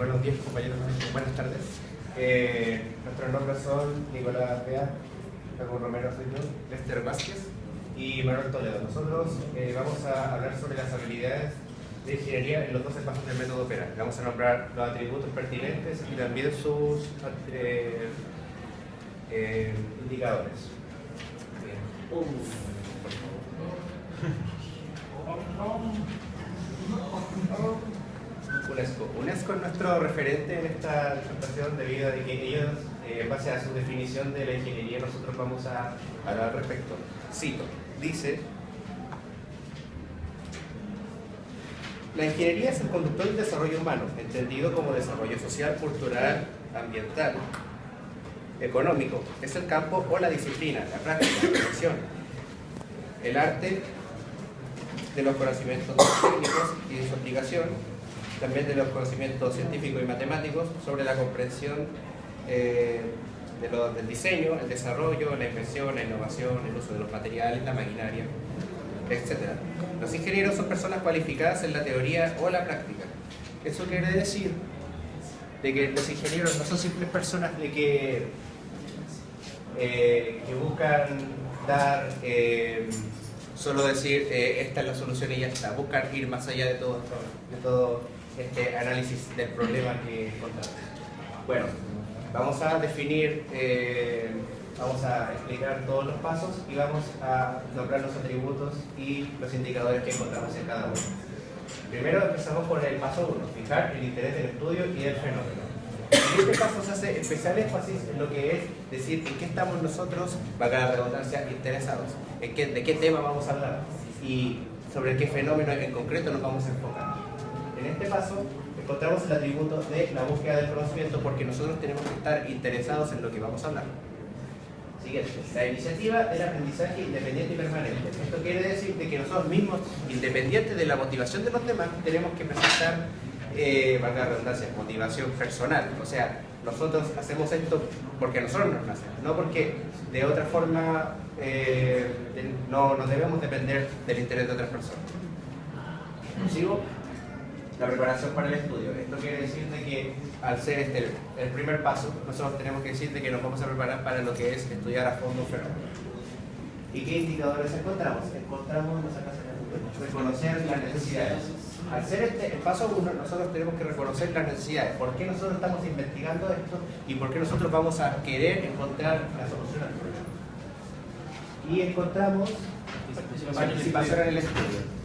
buenos días, compañeros, buenas tardes. Nuestros nombres son Nicolás Bea, Jacobo Romero soy yo, Lester Vázquez y Manuel Toledo. Nosotros vamos a hablar sobre las habilidades de ingeniería en los 12 pasos del método PERA. Vamos a nombrar los atributos pertinentes y también sus indicadores. UNESCO es nuestro referente en esta presentación debido a que ellos, en base a su definición de la ingeniería, nosotros vamos a hablar al respecto. Cito, dice: la ingeniería es el conductor del desarrollo humano, entendido como desarrollo social, cultural, ambiental, económico. Es el campo o la disciplina, la práctica, la profesión, el arte de los conocimientos técnicos y de su aplicación, también de los conocimientos científicos y matemáticos sobre la comprensión del diseño, el desarrollo, la invención, la innovación, el uso de los materiales, la maquinaria, etc. Los ingenieros son personas cualificadas en la teoría o la práctica. Eso quiere decir de que los ingenieros no son simples personas de que buscan dar, solo decir esta es la solución y ya está, buscan ir más allá de todo este análisis del problema que encontramos. Bueno, vamos a definir, vamos a explicar todos los pasos y vamos a nombrar los atributos y los indicadores que encontramos en cada uno. Primero empezamos con el paso 1, fijar el interés del estudio y del fenómeno. En este paso se hace especial énfasis en lo que es decir en qué estamos nosotros, valga la redundancia, interesados, de qué tema vamos a hablar y sobre qué fenómeno en concreto nos vamos a enfocar. En este paso encontramos el atributo de la búsqueda del conocimiento porque nosotros tenemos que estar interesados en lo que vamos a hablar. Siguiente, la iniciativa del aprendizaje independiente y permanente. Esto quiere decir de que nosotros mismos, independientes de la motivación de los demás, tenemos que presentar, valga la redundancia, motivación personal. O sea, nosotros hacemos esto porque a nosotros nos nace, no porque de otra forma no nos debemos depender del interés de otras personas. ¿Sigo? La preparación para el estudio. Esto quiere decir de que al ser este el primer paso, nosotros tenemos que decir de que nos vamos a preparar para lo que es estudiar a fondo un fenómeno. ¿Y qué indicadores encontramos? Encontramos reconocer las necesidades. Al ser el paso 1, nosotros tenemos que reconocer las necesidades. ¿Por qué nosotros estamos investigando esto? Y por qué nosotros vamos a querer encontrar la solución al problema. Y encontramos participación en el estudio.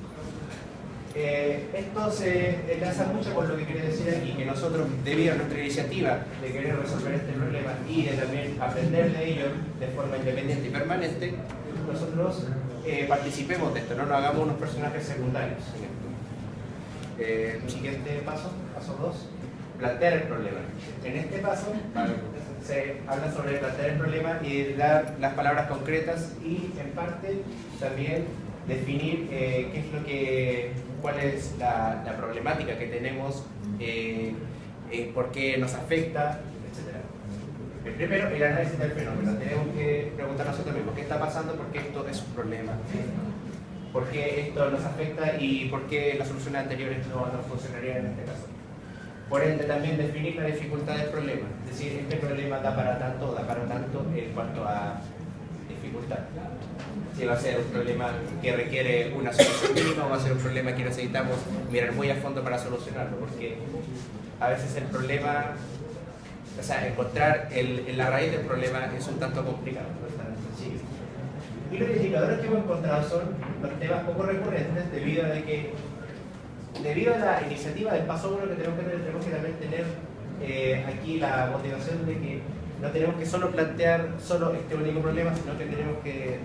Esto se enlaza mucho con lo que quiere decir aquí, que nosotros, debido a nuestra iniciativa de querer resolver este problema y de también aprender de ello de forma independiente y permanente, nosotros participemos de esto, no nos hagamos unos personajes secundarios en esto. Siguiente paso, paso 2, plantear el problema. En este paso se habla sobre plantear el problema y dar las palabras concretas y en parte también definir cuál es la problemática que tenemos, por qué nos afecta, etc. Primero, el análisis del fenómeno. Tenemos que preguntarnos nosotros mismos qué está pasando, por qué esto es un problema, por qué esto nos afecta y por qué las soluciones anteriores no funcionarían en este caso. Por ende, también definir la dificultad del problema. Es decir, este problema da para tanto en cuanto a dificultad. Si va a ser un problema que requiere una solución mínima o va a ser un problema que necesitamos mirar muy a fondo para solucionarlo, porque a veces el problema, o sea, encontrar la raíz del problema es un tanto complicado, no es tan sencillo. Y los indicadores que hemos encontrado son los temas poco recurrentes debido a la iniciativa del paso 1 que tenemos que también tener aquí la motivación de que no tenemos que solo plantear este único problema, sino que tenemos que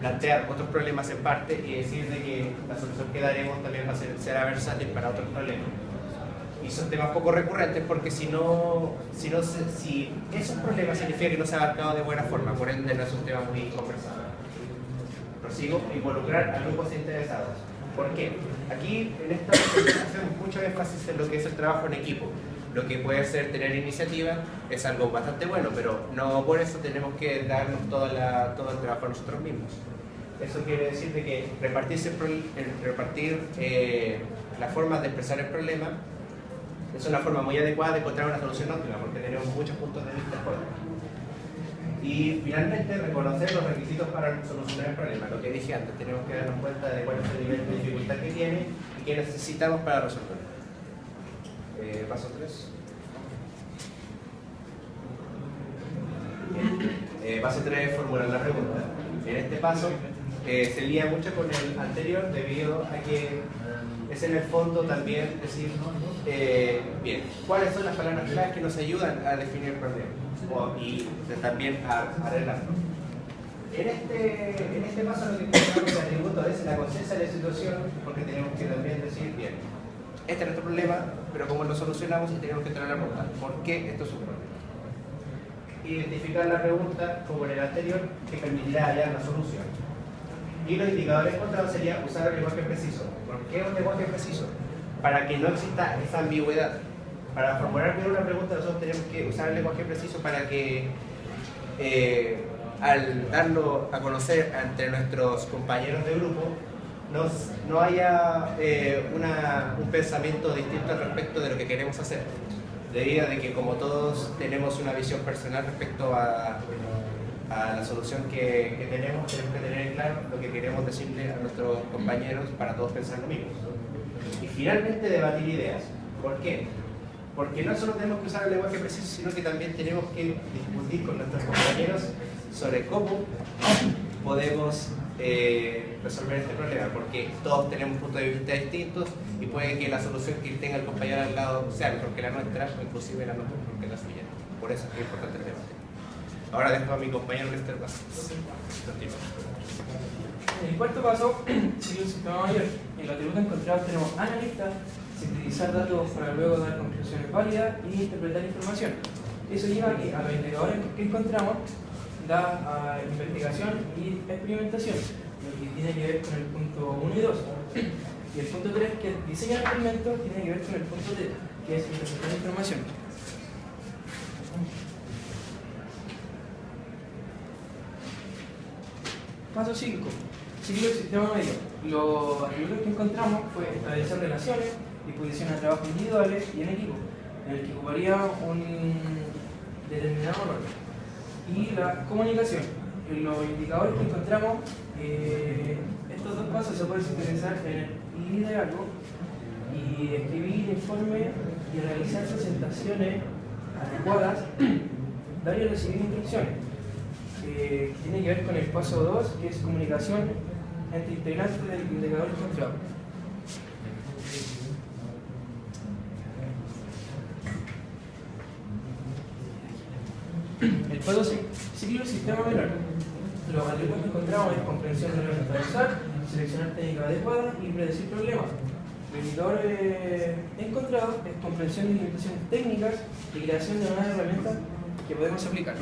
plantear otros problemas en parte y decir de que la solución que daremos también será versátil para otros problemas. Y son temas poco recurrentes porque si esos problemas significa que no se ha abarcado de buena forma, por ende no es un tema muy conversado. Prosigo, involucrar a grupos interesados. ¿Por qué? Aquí en esta presentación hacemos mucho énfasis en lo que es el trabajo en equipo. Lo que puede ser tener iniciativa es algo bastante bueno, pero no por eso tenemos que darnos todo el trabajo a nosotros mismos. Eso quiere decir de que repartir las formas de expresar el problema Es una forma muy adecuada de encontrar una solución óptima porque tenemos muchos puntos de vista fuera. Y finalmente, reconocer los requisitos para solucionar el problema. Lo que dije antes, tenemos que darnos cuenta de cuál es el nivel de dificultad que tiene y qué necesitamos para resolverlo. Paso 3. Paso 3 es formular la pregunta. En este paso se lía mucho con el anterior debido a que es en el fondo también decir, bien, cuáles son las palabras claves que nos ayudan a definir el problema y también a arreglarlo. En este paso lo que tenemos de atributo es la conciencia de la situación, porque tenemos que también decir, bien, este es nuestro problema, pero cómo lo solucionamos y tenemos que entrar a la pregunta, ¿por qué esto es un problema? Identificar la pregunta, como en el anterior, que permitirá hallar la solución. Y los indicadores encontrados sería usar el lenguaje preciso. ¿Por qué un lenguaje preciso? Para que no exista esa ambigüedad. Para formular bien una pregunta nosotros tenemos que usar el lenguaje preciso para que al darlo a conocer entre nuestros compañeros de grupo no haya un pensamiento distinto al respecto de lo que queremos hacer. Debido a que como todos tenemos una visión personal respecto a la solución que tenemos que tener claro lo que queremos decirle a nuestros compañeros para todos pensar lo mismo. Y finalmente debatir ideas. ¿Por qué? Porque no solo tenemos que usar el lenguaje preciso, sino que también tenemos que discutir con nuestros compañeros sobre cómo podemos resolver este problema, porque todos tenemos puntos de vista distintos y puede que la solución que tenga el compañero al lado sea mejor que la nuestra, o inclusive la nuestra mejor que la suya. Por eso es importante el debate. Ahora dejo a mi compañero Lester Vázquez. Continúa. En el cuarto paso, sigue un sistema mayor. En los atributos encontrados tenemos analistas, sintetizar datos para luego dar conclusiones válidas y interpretar información. Eso lleva a que a los indicadores que encontramos da a investigación y experimentación, lo que tiene que ver con el punto 1 y 2. Y el punto 3, que es diseñar experimentos, tiene que ver con el punto 3, que es interpretar información. Paso 5. Ciclo del sistema medio. Los atributos que encontramos fue establecer relaciones, disposición a trabajos individuales y en equipo, en el que ocuparía un determinado rol. Y la comunicación. En los indicadores que encontramos, estos dos pasos se pueden sintetizar en el liderazgo y escribir informes y realizar presentaciones adecuadas, dar y recibir instrucciones. Tiene que ver con el paso 2, que es comunicación entre integrantes del indicador encontrado. El paso ciclo del sistema menor. Los atributos que encontramos es comprensión de la transversal, seleccionar técnicas adecuadas y predecir problemas. El indicador encontrado es comprensión de limitaciones técnicas y creación de nuevas herramientas que podemos aplicar.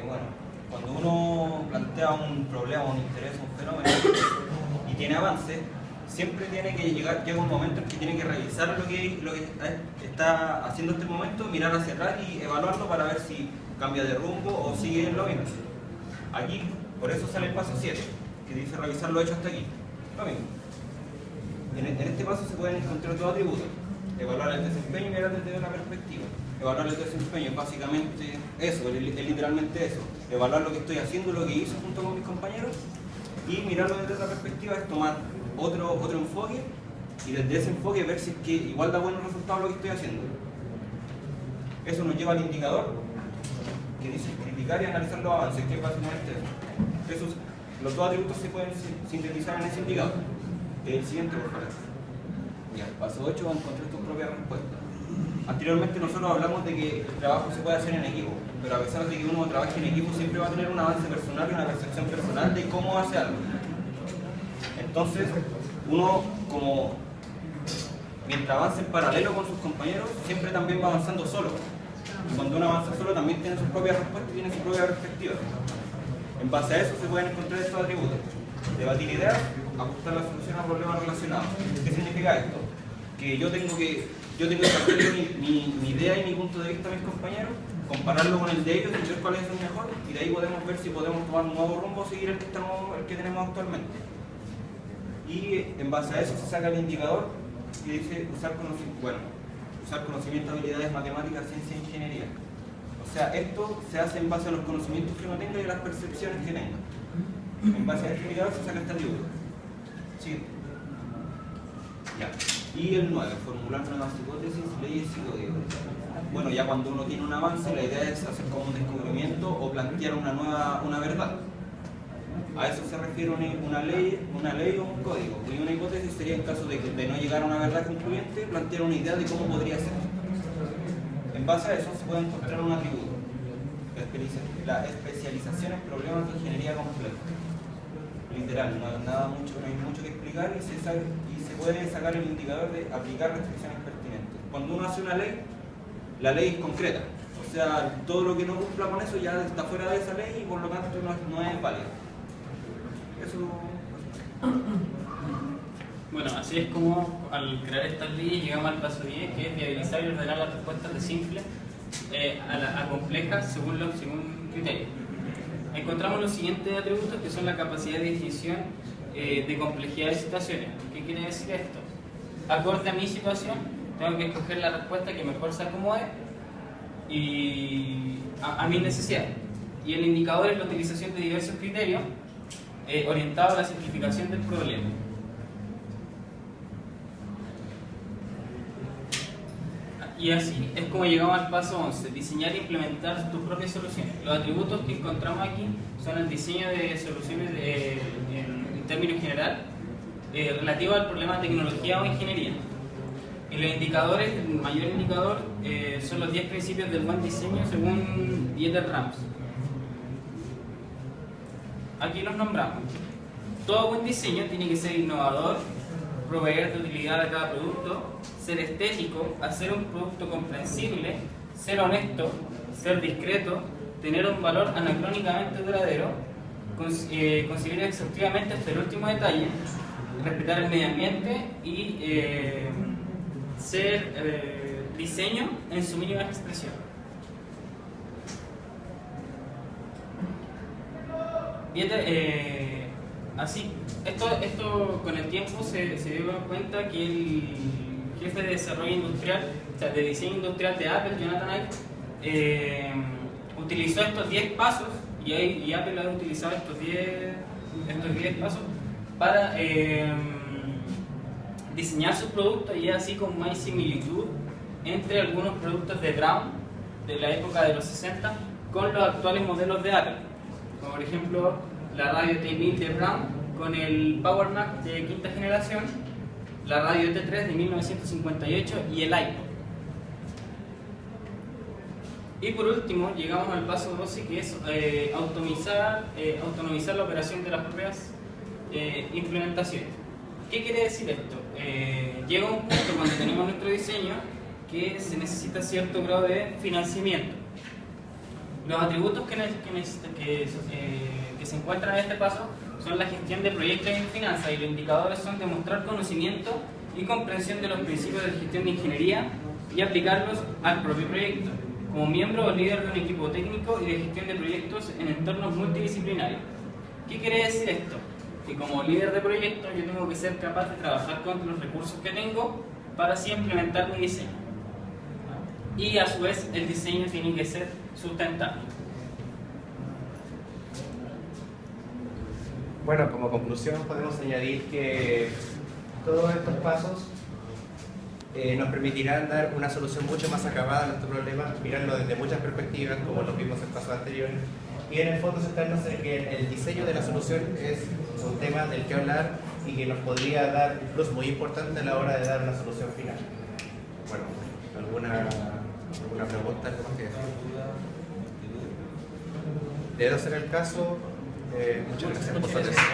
Bueno, cuando uno plantea un problema, un interés, un fenómeno y tiene avance, siempre llega un momento en que tiene que revisar lo que está haciendo este momento, mirar hacia atrás y evaluarlo para ver si cambia de rumbo o sigue en lo mismo. Aquí, por eso sale el paso 7, que dice revisar lo hecho hasta aquí. Lo mismo. En este paso se pueden encontrar dos atributos: evaluar el desempeño y mirar desde una perspectiva. Evaluar el desempeño es básicamente eso, es literalmente eso. Evaluar lo que estoy haciendo, lo que hice junto con mis compañeros, y mirarlo desde otra perspectiva es tomar otro enfoque y desde ese enfoque ver si es que igual da buenos resultados lo que estoy haciendo. Eso nos lleva al indicador que dice criticar y analizar los avances, que es básicamente eso. Los dos atributos se pueden sintetizar en ese indicador. El siguiente, por favor. Ya, paso 8, vamos a encontrar tus propias respuestas. Anteriormente nosotros hablamos de que el trabajo se puede hacer en equipo, pero a pesar de que uno trabaje en equipo siempre va a tener un avance personal y una percepción personal de cómo hace algo. Entonces, uno mientras avanza en paralelo con sus compañeros, siempre también va avanzando solo. Y cuando uno avanza solo también tiene sus propias respuestas y tiene su propia perspectiva. En base a eso se pueden encontrar estos atributos. Debatir ideas, ajustar la solución a problemas relacionados. ¿Qué significa esto? Que yo tengo que hacer mi idea y mi punto de vista a mis compañeros compararlo con el de ellos y ver cuál es el mejor, y de ahí podemos ver si podemos tomar un nuevo rumbo o seguir el que tenemos actualmente. Y en base a eso se saca el indicador y dice usar conocimiento, habilidades matemáticas, ciencia e ingeniería. O sea, esto se hace en base a los conocimientos que uno tenga y a las percepciones que tenga. En base a este indicador se saca este atributo. Sí. Ya. Y el 9, formular nuevas hipótesis, leyes y códigos. Bueno, ya cuando uno tiene un avance, la idea es hacer como un descubrimiento o plantear una verdad. A eso se refiere una ley o un código. Y una hipótesis sería, en caso de no llegar a una verdad concluyente, plantear una idea de cómo podría ser. En base a eso se puede encontrar un atributo. La especialización en problemas de ingeniería compleja. Literal, no hay mucho que explicar y se puede sacar el indicador de aplicar restricciones pertinentes. Cuando uno hace una ley, la ley es concreta. O sea, todo lo que no cumpla con eso ya está fuera de esa ley y por lo tanto no es válido. Eso. Bueno, así es como al crear estas leyes llegamos al paso 10, que es viabilizar y ordenar las respuestas de simple a complejas según criterios. Encontramos los siguientes atributos que son la capacidad de definición de complejidad de situaciones. ¿Qué quiere decir esto? Acorde a mi situación, tengo que escoger la respuesta que mejor se acomode y a mis necesidades. Y el indicador es la utilización de diversos criterios orientados a la simplificación del problema. Y así es como llegamos al paso 11, diseñar e implementar tus propias soluciones. Los atributos que encontramos aquí son el diseño de soluciones en términos general relativo al problema de tecnología o ingeniería. Y los indicadores, el mayor indicador son los 10 principios del buen diseño según Dieter Rams. Aquí los nombramos. Todo buen diseño tiene que ser innovador, proveer de utilidad a cada producto, ser estético, hacer un producto comprensible, ser honesto, ser discreto, tener un valor anacrónicamente duradero, considerar exhaustivamente hasta el último detalle, respetar el medio ambiente y ser diseño en su mínima expresión. Bien, así, esto con el tiempo se dio cuenta que el jefe de desarrollo industrial, o sea, de diseño industrial de Apple, Jonathan Ive, utilizó estos 10 pasos y Apple ha utilizado estos 10 pasos para diseñar sus productos y así con más similitud entre algunos productos de Brown de la época de los 60 con los actuales modelos de Apple, como por ejemplo la radio T1000 de Brown con el Power Mac de quinta generación, la radio T3 de 1958 y el iPod. Y por último llegamos al paso 12, que es autonomizar la operación de las propias implementaciones. ¿Qué quiere decir esto? Llega un punto cuando tenemos nuestro diseño que se necesita cierto grado de financiamiento. Los atributos que se encuentran en este paso son la gestión de proyectos en finanzas, y los indicadores son demostrar conocimiento y comprensión de los principios de gestión de ingeniería y aplicarlos al propio proyecto, como miembro o líder de un equipo técnico y de gestión de proyectos en entornos multidisciplinarios. ¿Qué quiere decir esto? Que como líder de proyecto yo tengo que ser capaz de trabajar con los recursos que tengo para así implementar mi diseño. Y a su vez el diseño tiene que ser sustentable. Bueno, como conclusión podemos añadir que todos estos pasos nos permitirán dar una solución mucho más acabada a nuestro problema, mirarlo desde muchas perspectivas, como lo vimos en pasos anteriores, y en el fondo centrarnos en que el diseño de la solución es un tema del que hablar y que nos podría dar un plus muy importante a la hora de dar una solución final. Bueno, ¿alguna pregunta? ¿Algo más que decir? De no ser el caso, muchas gracias por su atención.